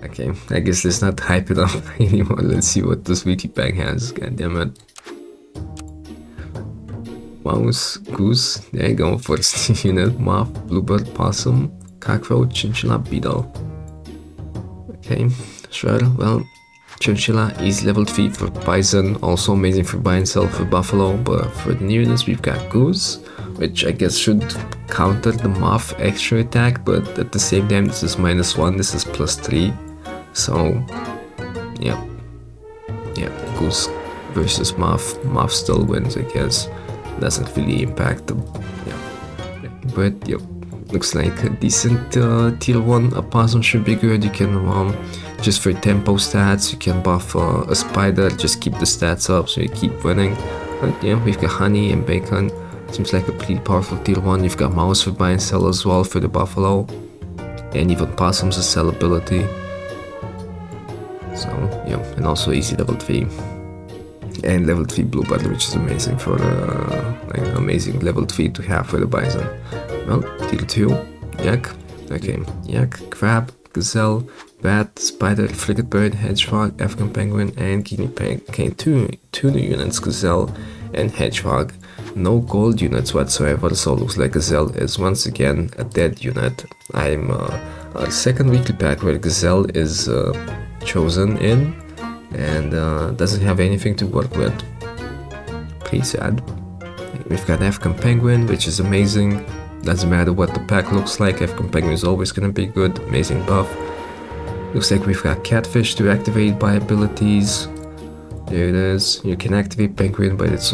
Okay, I guess let's not hype it up anymore. Let's see what this weekly pack has. God damn it. Mouse, goose, there you go, first unit, moth, bluebird, possum, cockroach, chinchilla, beetle. Okay, sure, well, chinchilla is level 3 for bison, also amazing for buy and sell for buffalo, but for the new units we've got goose, which I guess should counter the moth extra attack, but at the same time this is -1, this is +3, so yeah, goose versus moth, moth still wins I guess. Doesn't really impact them. Yeah. But yep, looks like a decent tier 1 opossum should be good. You can just for tempo stats, you can buff a spider, just keep the stats up so you keep winning. But yeah, we've got honey and bacon. Seems like a pretty powerful tier 1. You've got mouse for buy and sell as well for the buffalo. And even possums a sell ability. So yeah, and also easy level 3. And level 3 bluebird, which is amazing for like amazing level 3 to have for the bison. Well, tier 2, yak, okay, yak, crab, gazelle, bat, spider, frigate bird, hedgehog, African penguin, and guinea pig. Okay, two new units, gazelle and hedgehog. No gold units whatsoever, so it looks like gazelle is once again a dead unit. I'm a second weekly pack where gazelle is chosen in. And doesn't have anything to work with. Pretty sad. We've got African penguin, which is amazing. Doesn't matter what the pack looks like, African penguin is always gonna be good. Amazing buff. Looks like we've got catfish to activate by abilities. There it is. You can activate penguin, but it's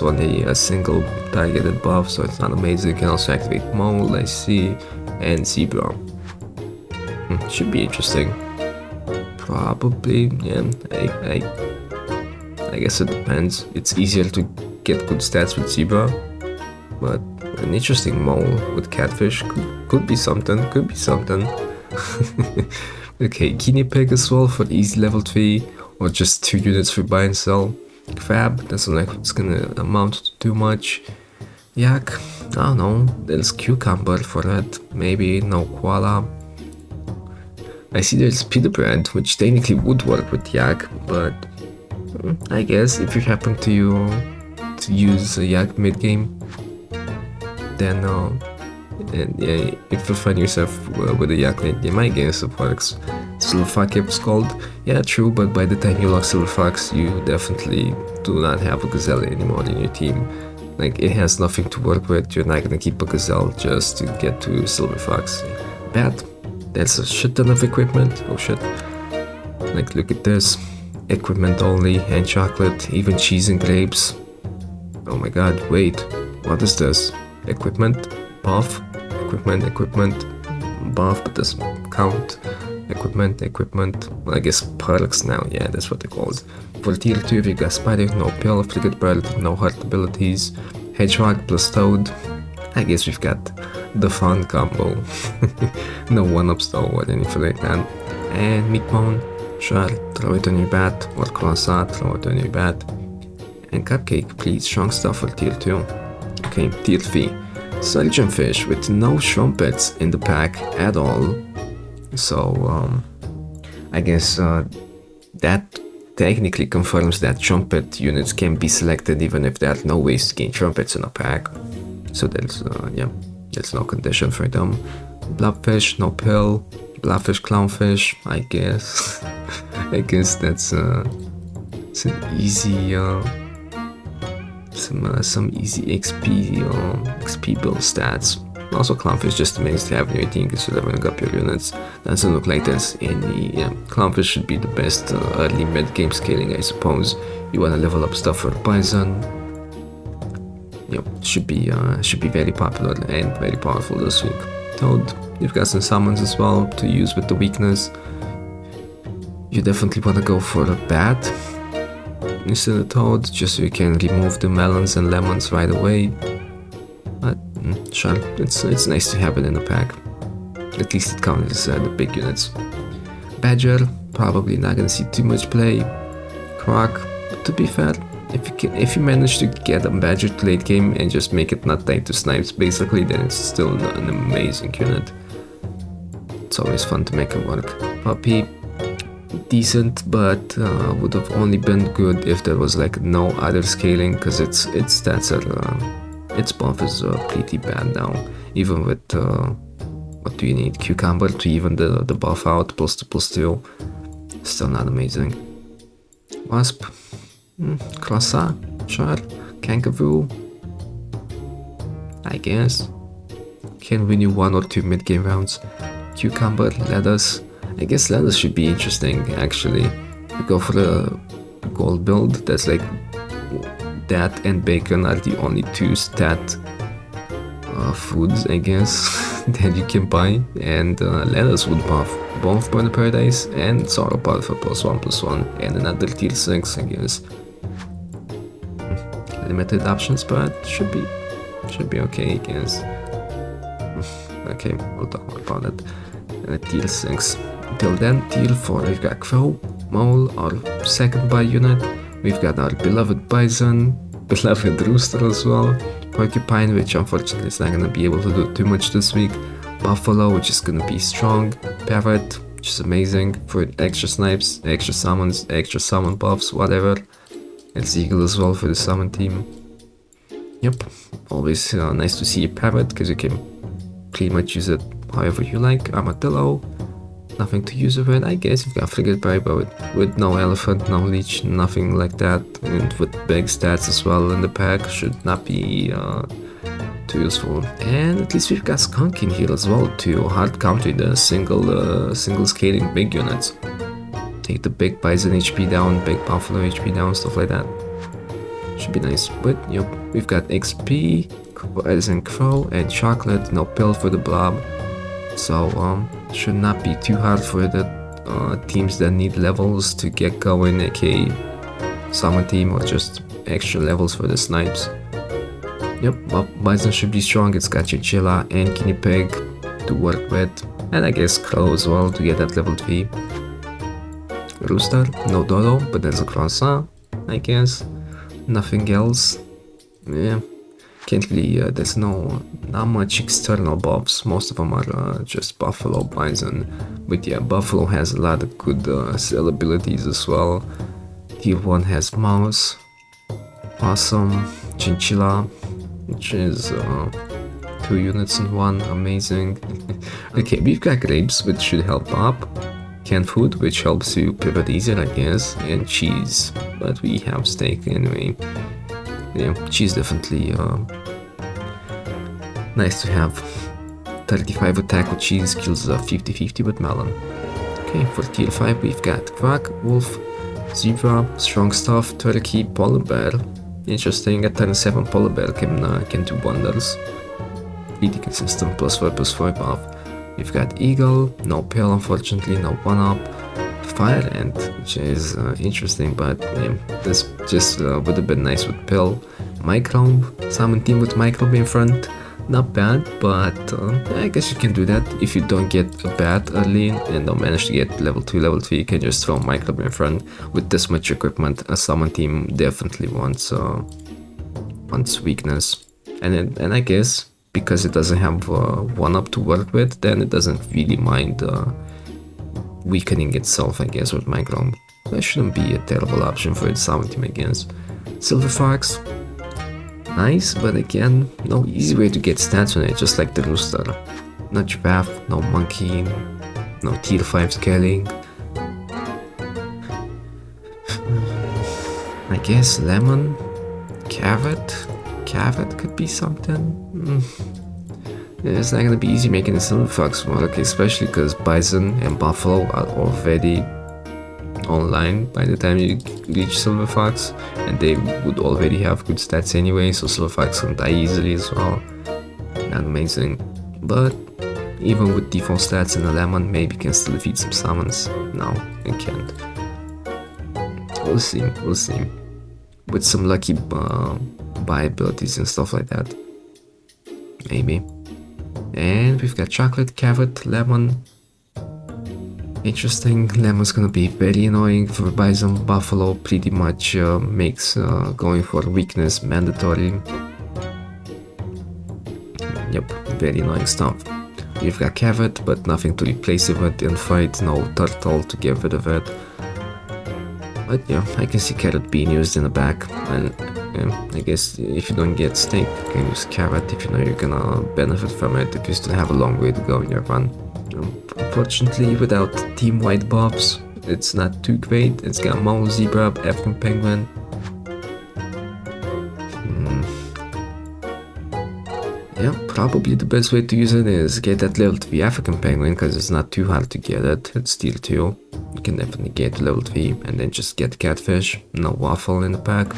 only a single targeted buff, so it's not amazing. You can also activate mole, I see, and zebra. Should be interesting. Probably, yeah, I guess it depends. It's easier to get good stats with zebra, but an interesting mole with catfish could be something, Okay, guinea pig as well for easy level 3, or just 2 units for buy and sell. Crab, doesn't like it's gonna amount to too much. Yak, I don't know, there's cucumber for that, maybe no koala. I see there's pita bread, which technically would work with yak, but I guess if you happen to use a yak mid game, then yeah, if you find yourself with a yak late game, I guess it works. Silver fox it's called. Yeah, true, but by the time you lock silver fox, you definitely do not have a gazelle anymore in your team. Like, it has nothing to work with. You're not gonna keep a gazelle just to get to silver fox. Bad. That's a shit ton of equipment. Oh shit. Like, look at this. Equipment only, and chocolate, even cheese and grapes. Oh my god, wait. What is this? Equipment? Buff? Equipment, buff, but doesn't count. Equipment. Well, I guess perks now, yeah, that's what they call it. For tier 2, we got spider, no pill, frigate bird, no heart abilities, hedgehog plus toad. I guess we've got the fun combo. No one-ups though or anything like that. And meat bone, sure, throw it on your bat, or croissant, throw it on your bat. And cupcake, please, strong stuff for tier 2. Okay, tier 3. Surgeon fish with no trumpets in the pack at all. So, I guess that technically confirms that trumpet units can be selected even if there are no ways to gain trumpets in a pack. So there's, yeah, there's no condition for them. Blobfish, no pill. Blobfish, clownfish, I guess. I guess that's it's an easy, some easy XP build stats. Also, clownfish just amazing to have in your team because you're leveling up your units. Doesn't look like there's any. Yeah, clownfish should be the best early mid game scaling, I suppose. You want to level up stuff for bison. Yep, should be very popular and very powerful this week. Toad, you've got some summons as well to use with the weakness. You definitely want to go for a bat instead of toad, just so you can remove the melons and lemons right away. But sure, it's nice to have it in the pack. At least it counters the big units. Badger, probably not gonna see too much play. Croc, but to be fair, if you manage to get a badger to late game and just make it not tied to snipes basically, then it's still an amazing unit. It's always fun to make it work. Puppy, decent, but would have only been good if there was like no other scaling, because its stats are its buff is pretty bad now. Even with what do you need? Cucumber to even the buff out, +2/+2, still not amazing. Wasp, Croissant, sure. Kangaroo, I guess. Can win you 1 or 2 mid-game rounds. Cucumber, lettuce. I guess lettuce should be interesting, actually. We go for the gold build. That's like that and bacon are the only 2 stat foods, I guess, that you can buy. And lettuce would buff both Burn Paradise and Sauropod for +1/+1 and another tier 6, I guess. Limited options, but should be okay, I guess. Okay, we'll talk more about it. Tier 6. Till then, tier 4, we've got Crow, Mole, our second buy unit. We've got our beloved Bison, beloved Rooster as well. Porcupine, which unfortunately is not gonna be able to do too much this week. Buffalo, which is gonna be strong. Parrot, which is amazing for extra snipes, extra summons, extra summon buffs, whatever. And Eagle as well for the summon team. Yep, always nice to see a parrot, because you can pretty much use it however you like. Armadillo, nothing to use it with, I guess. You've got Frigate Berry, but with no elephant, no leech, nothing like that. And with big stats as well in the pack, should not be too useful. And at least we've got Skunk in here as well to hard counter the single scaling big units. Take the big Bison HP down, big Buffalo HP down, stuff like that. Should be nice. But yep, we've got XP, Bison Crow, and Chocolate, no pill for the blob. So should not be too hard for the teams that need levels to get going, aka summon team, or just extra levels for the snipes. Yep, Bison should be strong. It's got Chinchilla and Guinea Pig to work with, and I guess Crow as well to get that level 3. Rooster, no Dodo, but there's a Croissant, I guess. Nothing else. Yeah, can't really, there's not much external buffs. Most of them are just Buffalo, Bison. But yeah, Buffalo has a lot of good sell abilities as well. Tier 1 has Mouse, Possum, Chinchilla, which is 2 units in 1, amazing. Okay, we've got Grapes, which should help up. Canned food, which helps you pivot easier, I guess, and cheese, but we have steak anyway. Yeah, cheese definitely nice to have. 35 attack with cheese kills 50-50 with melon. Okay, for tier 5 we've got Quack, Wolf, Zebra, Strong Stuff, Turkey, Polar Bear. Interesting, a turn 7 Polar Bear can do wonders. Pretty consistent, +4/+4 buff. We've got Eagle, no pill unfortunately, no 1-up. Fire Ant, which is interesting, but yeah, this just would have been nice with pill. Microbe, summon team with Microbe in front, not bad, but I guess you can do that. If you don't get a bat early and don't manage to get level 2, level 3, you can just throw Microbe in front. With this much equipment, a summon team definitely wants weakness. And I guess because it doesn't have 1-up to work with, then it doesn't really mind weakening itself, I guess, with Microbe. That shouldn't be a terrible option for its summon team, I guess. Silver Fox, nice, but again, no easy way to get stats on it, just like the Rooster. No Giraffe, no Monkey, no tier 5 scaling. I guess Lemon, Carrot could be something. It's not gonna be easy making the Silver Fox work, especially because Bison and Buffalo are already online by the time you reach Silver Fox, and they would already have good stats anyway, so Silver Fox can die easily as well. Not amazing, but even with default stats in a Lemon, maybe you can still defeat some summons. No, you can't. We'll see. With some lucky buy abilities and stuff like that, maybe. And we've got Chocolate, Carrot, Lemon. Interesting. Lemon's gonna be very annoying for Bison. Buffalo pretty much makes going for weakness mandatory. Yep, very annoying stuff. you've got carrot, but nothing to replace it with in fight, no turtle to get rid of it. But yeah, I can see carrot being used in the back, and yeah, I guess if you don't get snake, you can use carrot if you know you're gonna benefit from it, if you still have a long way to go in your run. Unfortunately, without team white buffs, it's not too great. It's got Mono Zebra, African Penguin. Yeah, probably the best way to use it is get that level 3 African Penguin, because it's not too hard to get it. It's tier 2. You can definitely get to level 3 and then just get Catfish. No Waffle in the pack.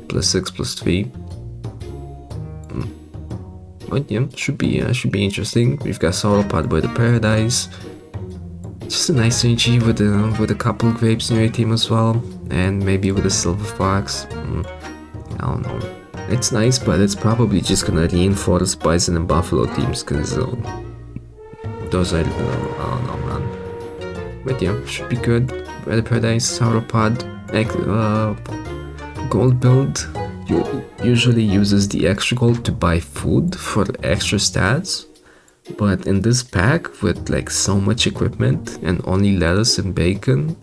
+6, +3. But yeah, should be interesting. We've got Sauropod by the Paradise. Just a nice synergy with a couple grapes in your team as well, and maybe with a Silver Fox. I don't know. It's nice, but it's probably just gonna reinforce Bison and Buffalo teams, because those are, I don't know, man. But yeah, should be good. By the Paradise, Sauropod, gold build usually uses the extra gold to buy food for extra stats. But in this pack, with like so much equipment and only lettuce and bacon,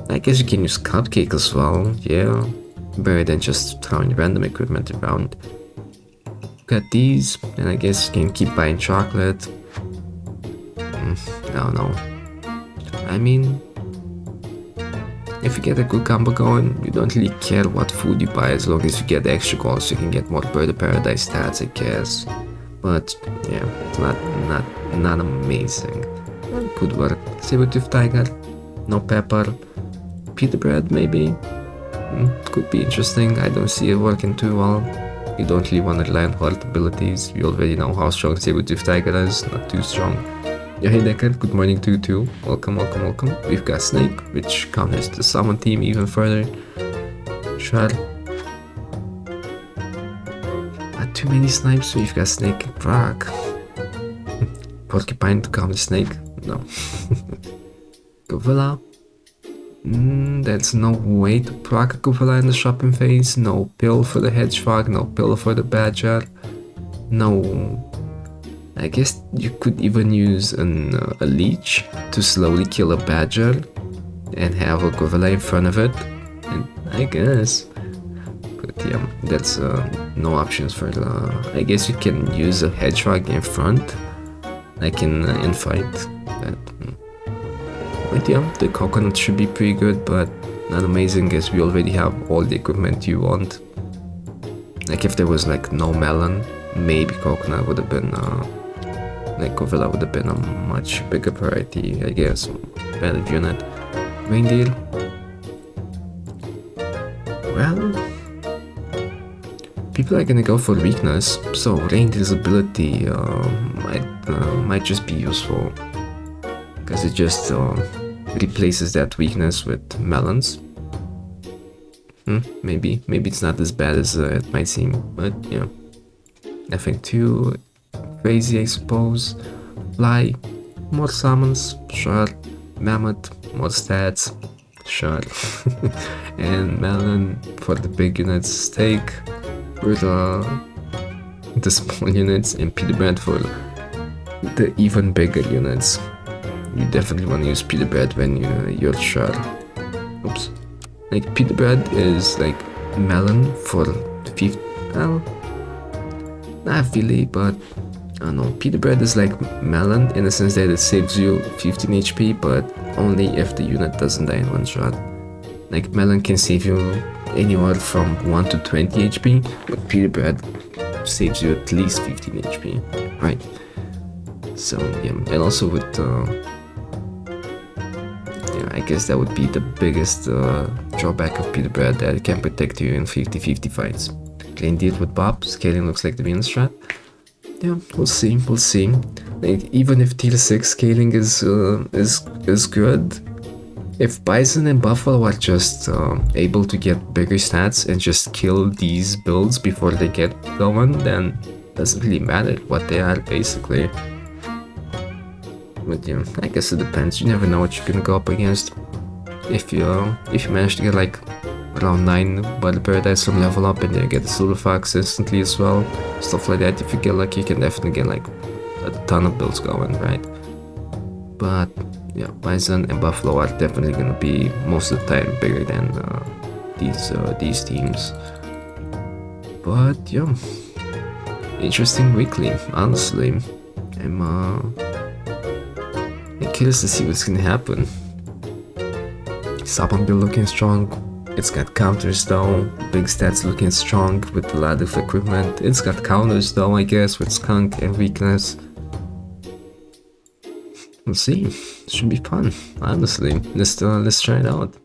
I guess you can use Cupcake as well, yeah. Better than just throwing random equipment around. Got these, and I guess you can keep buying chocolate. I don't know. I mean, if you get a good combo going, you don't really care what food you buy as long as you get extra gold, so you can get more Bird of Paradise stats, I guess. But yeah, it's not amazing. Could work. Saber-tooth tiger, no pepper, pita bread maybe. Could be interesting. I don't see it working too well. You don't really want to rely on heart abilities. You already know how strong Saber-tooth tiger is, not too strong. Yeah, hey Decker, good morning to you too. Welcome, welcome, welcome. We've got Snake, which counters the summon team even further. Sure. Not too many snipes, we've got Snake and Frog. Porcupine to counter Snake? No. Gorilla. There's no way to proc a Gorilla in the shopping phase. No pill for the Hedgehog, no pill for the Badger. No. I guess you could even use a leech to slowly kill a badger and have a gorilla in front of it, and I guess. But yeah, that's no options for the. I guess you can use a hedgehog in front, like in fight. But yeah, the coconut should be pretty good, but not amazing, as we already have all the equipment you want. Like if there was like no melon, maybe coconut would have been. Like gorilla would have been a much bigger variety, I guess. Better unit. Reindeer. Well, people are gonna go for weakness, so Reindeer's ability might just be useful, because it just replaces that weakness with melons. Maybe it's not as bad as it might seem, but yeah. I think too crazy, I suppose. Fly, more summons, sure. Mammoth, more stats, sure. And melon for the big units, steak for the small units, and pita bread for the even bigger units. You definitely want to use pita bread when you're sure. Oops. Like pita bread is like melon for 50. Well, not really, but I don't know. Pita bread is like melon in the sense that it saves you 15 HP, but only if the unit doesn't die in one shot. Like melon can save you anywhere from 1 to 20 HP, but pita bread saves you at least 15 HP, right? So yeah, and also with yeah, I guess that would be the biggest drawback of pita bread, that it can protect you in 50-50 fights. Reindeer with Bob, scaling looks like the main strat. Yeah, we'll see. Like, even if tier 6 scaling is good, if Bison and Buffalo are just able to get bigger stats and just kill these builds before they get going, then it doesn't really matter what they are, basically. But yeah, I guess it depends. You never know what you're gonna go up against. If you manage to get like around 9 by the Paradise from level up, and then get the Silver Fox instantly as well, stuff like that. If you get lucky, you can definitely get like a ton of builds going, right? But yeah, Bison and Buffalo are definitely gonna be most of the time bigger than these teams. But yeah, interesting weekly, honestly. I'm curious to see what's gonna happen. Sabon build looking strong. It's got counters though. Big stats looking strong with a lot of equipment. It's got counters though, I guess, with skunk and weakness. We'll see. It should be fun, honestly. Let's try it out.